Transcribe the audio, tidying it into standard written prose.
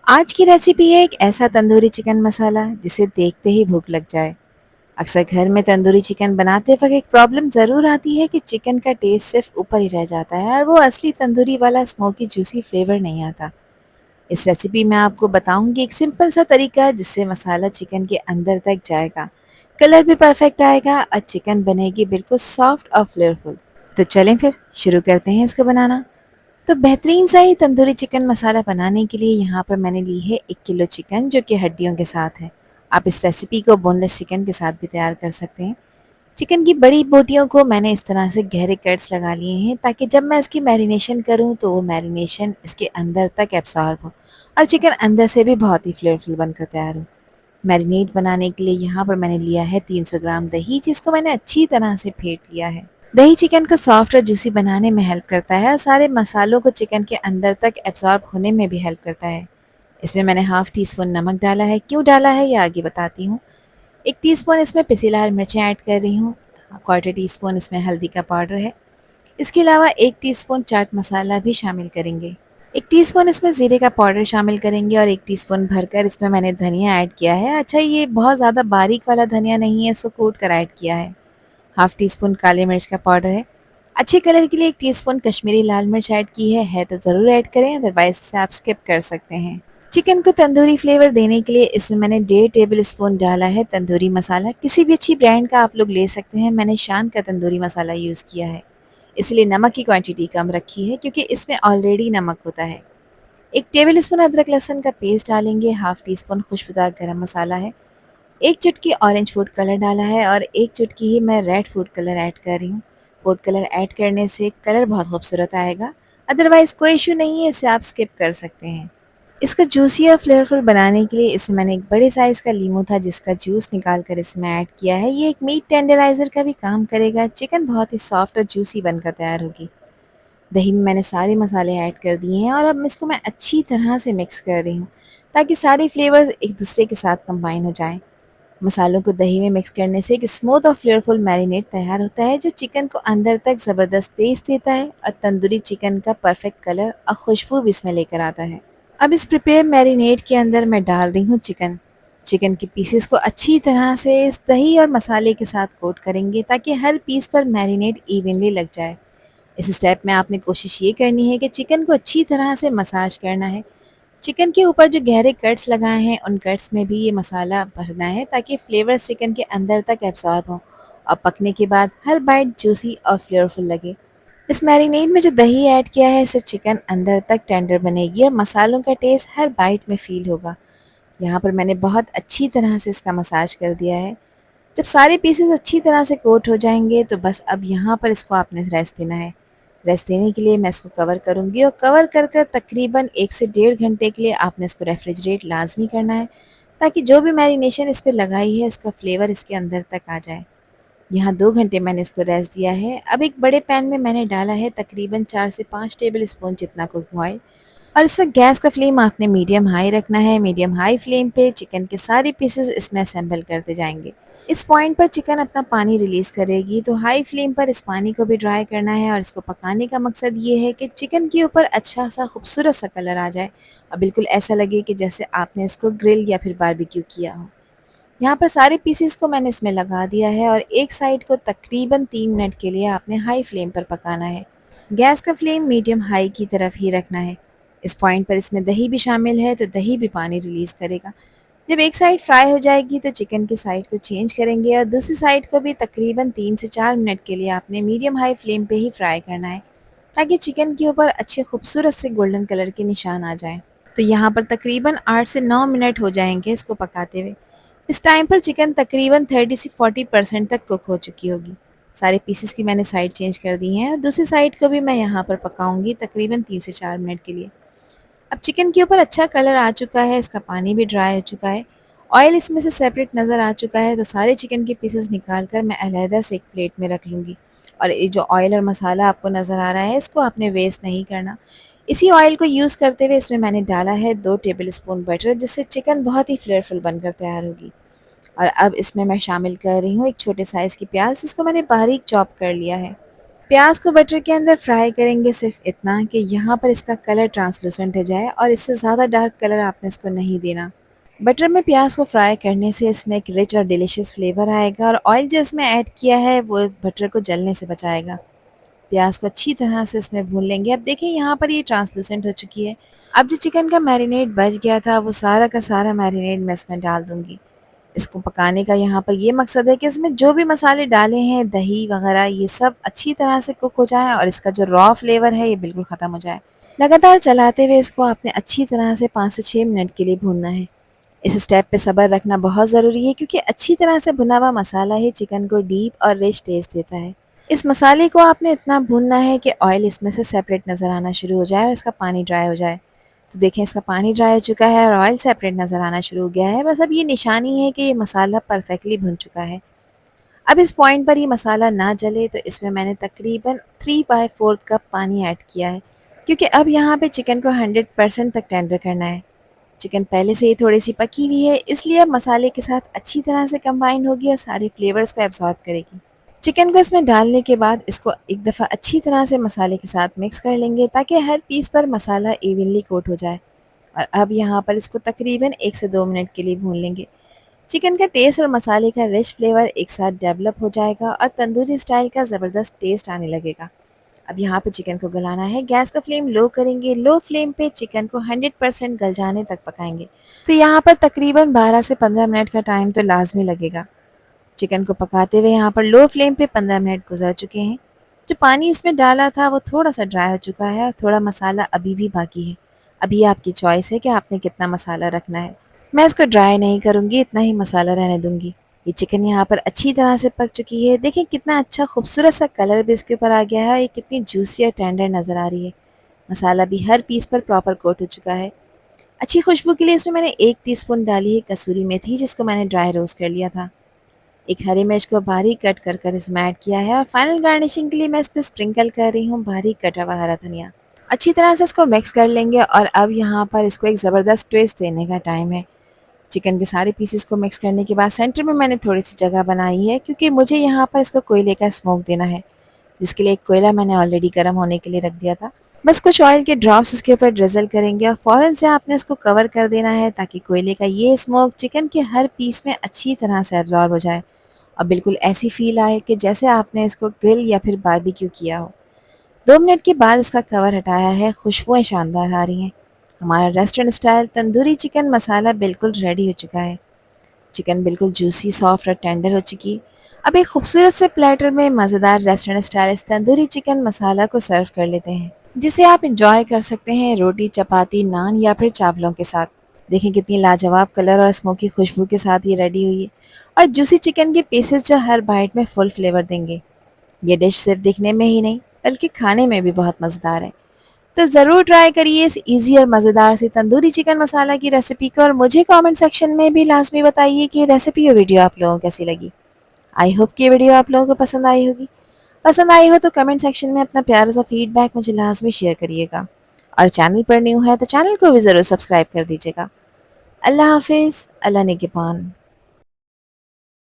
आज की रेसिपी है एक ऐसा तंदूरी चिकन मसाला जिसे देखते ही भूख लग जाए। अक्सर घर में तंदूरी चिकन बनाते वक्त एक प्रॉब्लम ज़रूर आती है कि चिकन का टेस्ट सिर्फ ऊपर ही रह जाता है और वो असली तंदूरी वाला स्मोकी जूसी फ्लेवर नहीं आता। इस रेसिपी में आपको बताऊंगी एक सिंपल सा तरीका जिससे मसाला चिकन के अंदर तक जाएगा, कलर भी परफेक्ट आएगा और चिकन बनेगी बिल्कुल सॉफ्ट और फ्लेवरफुल। तो चलें फिर शुरू करते हैं इसको बनाना। तो बेहतरीन सा ही तंदूरी चिकन मसाला बनाने के लिए यहाँ पर मैंने ली है 1 किलो चिकन जो कि हड्डियों के साथ है। आप इस रेसिपी को बोनलेस चिकन के साथ भी तैयार कर सकते हैं। चिकन की बड़ी बोटियों को मैंने इस तरह से गहरे कट्स लगा लिए हैं ताकि जब मैं इसकी मैरिनेशन करूँ तो वो मैरिनेशन इसके अंदर तक एब्सॉर्ब हो और चिकन अंदर से भी बहुत ही फ्लेवरफुल बनकर तैयार हो। मैरिनेट बनाने के लिए यहाँ पर मैंने लिया है 300 ग्राम दही, जिसको मैंने अच्छी तरह से फेंट लिया है। दही चिकन को सॉफ्ट और जूसी बनाने में हेल्प करता है और सारे मसालों को चिकन के अंदर तक एब्जॉर्ब होने में भी हेल्प करता है। इसमें मैंने हाफ टी स्पून नमक डाला है। क्यों डाला है ये आगे बताती हूँ। 1 टीस्पून इसमें पिसी लाल मिर्चें ऐड कर रही हूँ। क्वार्टर टी स्पून इसमें हल्दी का पाउडर है। इसके अलावा 1 टीस्पून चाट मसाला भी शामिल करेंगे। 1 टीस्पून इसमें ज़ीरे का पाउडर शामिल करेंगे और 1 टीस्पून भरकर इसमें मैंने धनिया ऐड किया है। अच्छा, ये बहुत ज़्यादा बारीक वाला धनिया नहीं है, इसको कूट कर ऐड किया है। हाफ टी स्पून काली मिर्च का पाउडर है। अच्छे कलर के लिए 1 टीस्पून कश्मीरी लाल मिर्च ऐड की है तो ज़रूर ऐड करें, अदरवाइज़ इसे आप स्किप कर सकते हैं। चिकन को तंदूरी फ्लेवर देने के लिए इसमें मैंने 1.5 टेबल स्पून डाला है तंदूरी मसाला। किसी भी अच्छी ब्रांड का आप लोग ले सकते हैं। मैंने शान का तंदूरी मसाला यूज़ किया है, इसलिए नमक की क्वांटिटी कम रखी है क्योंकि इसमें ऑलरेडी नमक होता है। 1 टेबल स्पून अदरक लहसुन का पेस्ट डालेंगे। हाफ टी स्पून खुशबूदार गरम मसाला है। 1 चुटकी ऑरेंज फूड कलर डाला है और 1 चुटकी ही मैं रेड फूड कलर ऐड कर रही हूँ। फूड कलर ऐड करने से कलर बहुत खूबसूरत आएगा, अदरवाइज़ कोई इश्यू नहीं है, इसे आप स्किप कर सकते हैं। इसको जूसी और फ्लेवरफुल बनाने के लिए इसमें मैंने एक बड़े साइज़ का लीमू था जिसका जूस निकाल कर इसमें ऐड किया है। ये एक मीट टेंडराइज़र का भी काम करेगा। चिकन बहुत ही सॉफ्ट और जूसी बनकर तैयार होगी। दही में मैंने सारे मसाले ऐड कर दिए हैं और अब इसको मैं अच्छी तरह से मिक्स कर रही हूँ ताकि सारे फ्लेवर्स एक दूसरे के साथ कंबाइन हो जाएँ। मसालों को दही में मिक्स करने से एक स्मूथ और फ्लेवरफुल मैरिनेट तैयार होता है जो चिकन को अंदर तक ज़बरदस्त टेस्ट देता है और तंदूरी चिकन का परफेक्ट कलर और खुशबू भी इसमें लेकर आता है। अब इस प्रिपेयर मैरिनेट के अंदर मैं डाल रही हूँ चिकन। चिकन के पीसेस को अच्छी तरह से इस दही और मसाले के साथ कोट करेंगे ताकि हर पीस पर मैरिनेट इवनली लग जाए। इस स्टेप में आपने कोशिश ये करनी है कि चिकन को अच्छी तरह से मसाज करना है। चिकन के ऊपर जो गहरे कट्स लगाए हैं उन कट्स में भी ये मसाला भरना है ताकि फ्लेवर्स चिकन के अंदर तक एब्सॉर्ब हों और पकने के बाद हर बाइट जूसी और फ्लेवरफुल लगे। इस मैरिनेड में जो दही ऐड किया है इससे चिकन अंदर तक टेंडर बनेगी और मसालों का टेस्ट हर बाइट में फील होगा। यहाँ पर मैंने बहुत अच्छी तरह से इसका मसाज कर दिया है। जब सारे पीसेस अच्छी तरह से कोट हो जाएंगे तो बस अब यहाँ पर इसको आपने रेस्ट देना है। रेस्ट देने के लिए मैं इसको कवर करूँगी और कवर कर कर तकरीबन 1 से 1.5 घंटे के लिए आपने इसको रेफ्रिजरेट लाजमी करना है ताकि जो भी मैरिनेशन इस पे लगाई है उसका फ्लेवर इसके अंदर तक आ जाए। यहाँ 2 घंटे मैंने इसको रेस्ट दिया है। अब एक बड़े पैन में मैंने डाला है तकरीबन 4 से 5 टेबल स्पून जितना कुकिंग ऑयल और इसमें गैस का फ्लेम आपने मीडियम हाई रखना है। मीडियम हाई फ्लेम पे चिकन के सारे पीसेस इसमें असेंबल करते जाएंगे। इस पॉइंट पर चिकन अपना पानी रिलीज़ करेगी तो हाई फ्लेम पर इस पानी को भी ड्राई करना है और इसको पकाने का मकसद ये है कि चिकन के ऊपर अच्छा सा खूबसूरत सा कलर आ जाए और बिल्कुल ऐसा लगे कि जैसे आपने इसको ग्रिल या फिर बारबेक्यू किया हो। यहाँ पर सारे पीसेस को मैंने इसमें लगा दिया है और एक साइड को तकरीबन 3 मिनट के लिए आपने हाई फ्लेम पर पकाना है। गैस का फ्लेम मीडियम हाई की तरफ ही रखना है। इस पॉइंट पर इसमें दही भी शामिल है तो दही भी पानी रिलीज़ करेगा। जब एक साइड फ्राई हो जाएगी तो चिकन की साइड को चेंज करेंगे और दूसरी साइड को भी तकरीबन 3 से 4 मिनट के लिए आपने मीडियम हाई फ्लेम पे ही फ्राई करना है ताकि चिकन के ऊपर अच्छे खूबसूरत से गोल्डन कलर के निशान आ जाएं। तो यहाँ पर तकरीबन 8 से 9 मिनट हो जाएंगे इसको पकाते हुए। इस टाइम पर चिकन तकरीबन 30 से 40% तक कुक हो चुकी होगी। सारे पीसेस की मैंने साइड चेंज कर दी हैं और दूसरी साइड को भी मैं यहाँ पर पकाऊंगी तकरीबन 3 से 4 मिनट के लिए। अब चिकन के ऊपर अच्छा कलर आ चुका है, इसका पानी भी ड्राई हो चुका है, ऑयल इसमें से सेपरेट नज़र आ चुका है। तो सारे चिकन के पीसेस निकाल कर मैं अलहदा से एक प्लेट में रख लूँगी और ये जो ऑयल और मसाला आपको नज़र आ रहा है इसको आपने वेस्ट नहीं करना। इसी ऑयल को यूज़ करते हुए इसमें मैंने डाला है 2 टेबल स्पून बटर, जिससे चिकन बहुत ही फ्लेवरफुल बनकर तैयार होगी। और अब इसमें मैं शामिल कर रही हूँ एक छोटे साइज़ की प्याज जिसको मैंने बारीक चॉप कर लिया है। प्याज को बटर के अंदर फ्राई करेंगे सिर्फ इतना कि यहाँ पर इसका कलर ट्रांसलूसेंट हो जाए और इससे ज़्यादा डार्क कलर आपने इसको नहीं देना। बटर में प्याज को फ्राई करने से इसमें एक रिच और डिलीशियस फ्लेवर आएगा और ऑयल जो इसमें ऐड किया है वो बटर को जलने से बचाएगा। प्याज को अच्छी तरह से इसमें भून लेंगे। अब देखिए यहाँ पर ये ट्रांसलूसेंट हो चुकी है। अब जो चिकन का मैरिनेट बच गया था वो सारा का सारा मैरिनेट मैं इसमें डाल दूँगी। इसको पकाने का यहाँ पर ये मकसद है कि इसमें जो भी मसाले डाले हैं, दही वगैरह ये सब अच्छी तरह से कुक हो जाए और इसका जो रॉ फ्लेवर है ये बिल्कुल ख़त्म हो जाए। लगातार चलाते हुए इसको आपने अच्छी तरह से 5 से 6 मिनट के लिए भूनना है। इस स्टेप पे सब्र रखना बहुत ज़रूरी है क्योंकि अच्छी तरह से भुना हुआ मसाला ही चिकन को डीप और रिच टेस्ट देता है। इस मसाले को आपने इतना भूनना है कि ऑयल इसमें से सेपरेट नज़र आना शुरू हो जाए और इसका पानी ड्राई हो जाए। तो देखें इसका पानी ड्राई हो चुका है और ऑयल सेपरेट नज़र आना शुरू हो गया है। बस अब ये निशानी है कि ये मसाला परफेक्टली भुन चुका है। अब इस पॉइंट पर ये मसाला ना जले तो इसमें मैंने तकरीबन 3/4 कप पानी ऐड किया है क्योंकि अब यहाँ पे चिकन को 100% तक टेंडर करना है। चिकन पहले से ही थोड़ी-सी पकी हुई है इसलिए अब मसाले के साथ अच्छी तरह से कंबाइन होगी और सारे फ्लेवर्स को एब्ज़ॉर्ब करेगी। चिकन को इसमें डालने के बाद इसको एक दफ़ा अच्छी तरह से मसाले के साथ मिक्स कर लेंगे ताकि हर पीस पर मसाला इवनली कोट हो जाए। और अब यहाँ पर इसको तकरीबन 1 से 2 मिनट के लिए भून लेंगे। चिकन का टेस्ट और मसाले का रिच फ्लेवर एक साथ डेवलप हो जाएगा और तंदूरी स्टाइल का ज़बरदस्त टेस्ट आने लगेगा। अब यहाँ पे चिकन को गलाना है। गैस का फ्लेम लो करेंगे। लो फ्लेम पे चिकन को 100% गल जाने तक पकाएंगे। तो यहाँ पर तकरीबन 12 से 15 मिनट का टाइम तो लाजमी लगेगा। चिकन को पकाते हुए यहाँ पर लो फ्लेम पे 15 मिनट गुजर चुके हैं। जो पानी इसमें डाला था वो थोड़ा सा ड्राई हो चुका है और थोड़ा मसाला अभी भी बाकी है। अभी आपकी चॉइस है कि आपने कितना मसाला रखना है। मैं इसको ड्राई नहीं करूँगी, इतना ही मसाला रहने दूँगी। ये चिकन यहाँ पर अच्छी तरह से पक चुकी है। देखें कितना अच्छा खूबसूरत सा कलर भी इसके ऊपर आ गया है और ये कितनी जूसी और टेंडर नज़र आ रही है। मसाला भी हर पीस पर प्रॉपर कोट हो चुका है। अच्छी खुशबू के लिए इसमें मैंने 1 टीस्पून डाली है कसूरी मेथी जिसको मैंने ड्राई रोस्ट कर लिया था। एक हरी मिर्च को बारीक कट कर कर इसमें ऐड किया है और फाइनल गार्निशिंग के लिए मैं इस पे स्प्रिंकल कर रही हूँ बारीक कटा हुआ हरा धनिया। अच्छी तरह से इसको मिक्स कर लेंगे और अब यहाँ पर इसको एक ज़बरदस्त ट्विस्ट देने का टाइम है। चिकन के सारे पीसेस को मिक्स करने के बाद सेंटर में मैंने थोड़ी-सी जगह बनाई है क्योंकि मुझे यहाँ पर इसको कोयले का स्मोक देना है, जिसके लिए एक कोयला मैंने ऑलरेडी गर्म होने के लिए रख दिया था। बस कुछ ऑयल के ड्रॉप्स इसके ऊपर ड्रिज़ल करेंगे और फ़ौरन से आपने इसको कवर कर देना है ताकि कोयले का ये स्मोक चिकन के हर पीस में अच्छी तरह से एब्ज़ॉर्ब हो जाए और बिल्कुल ऐसी फ़ील आए कि जैसे आपने इसको ग्रिल या फिर बारबेक्यू किया हो। 2 मिनट के बाद इसका कवर हटाया है, खुशबुएँ शानदार आ रही हैं। हमारा रेस्टोरेंट स्टाइल तंदूरी चिकन मसाला बिल्कुल रेडी हो चुका है। चिकन बिल्कुल जूसी, सॉफ्ट और टेंडर हो चुकी। अब एक खूबसूरत से प्लेटर में मज़ेदार रेस्टोरेंट स्टाइल इस तंदूरी चिकन मसाला को सर्व कर लेते हैं, जिसे आप एंजॉय कर सकते हैं रोटी, चपाती, नान या फिर चावलों के साथ। देखें कितनी लाजवाब कलर और स्मोकी खुशबू के साथ ये रेडी हुई है और जूसी चिकन के पीसेस जो हर बाइट में फुल फ्लेवर देंगे। ये डिश सिर्फ दिखने में ही नहीं बल्कि खाने में भी बहुत मज़ेदार है। तो ज़रूर ट्राई करिए इस ईज़ी और मज़ेदार सी तंदूरी चिकन मसाला की रेसिपी को और मुझे कमेंट सेक्शन में भी लाज़मी बताइए कि ये रेसिपी और वीडियो आप लोगों को कैसी लगी। आई होप कि ये वीडियो आप लोगों को पसंद आई होगी। पसंद आई हो तो कमेंट सेक्शन में अपना प्यारा सा फीडबैक मुझे लाज़मी शेयर करिएगा और चैनल पर न्यू है तो चैनल को भी ज़रूर सब्सक्राइब कर दीजिएगा। अल्लाह हाफ़िज़, अल्लाह निगहबान।